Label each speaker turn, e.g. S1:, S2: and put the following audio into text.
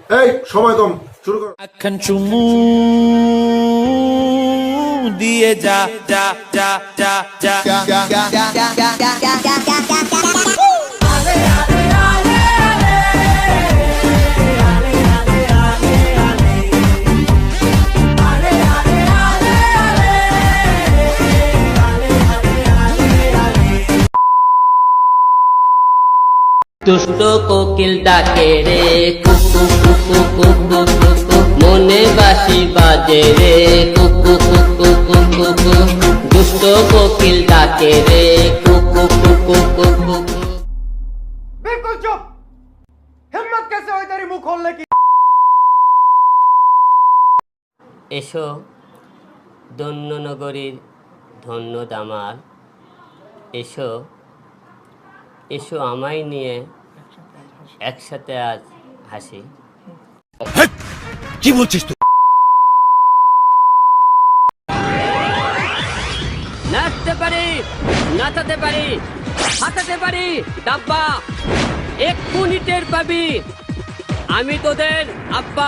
S1: এই সময় কম, শুরু কর।
S2: এখন চুমু দিয়ে যা যা যা যা যা
S3: দুষ্ট কোকিল ডাকে রে কুকু কুকু কুকু কুকু, মনে বাঁশি বাজে রে কুকু কুকু কুকু কুকু, দুষ্ট কোকিল ডাকে রে কুকু কুকু কুকু।
S4: बिल्कुल चुप। हिम्मत कैसे हुई तेरी मुंह खोलने की?
S3: এসো দন্যনগরীর ধন্য দামাল, এসো এসো আমায় নিয়ে একসাথে আজ হাসি।
S2: কি বলছিস তুই?
S3: নাচতে পারি, নাচাতে পারি, হাঁটাতে পারি, ডাব্বা এক মিনিটের পাবি, আমি তোদের আব্বা।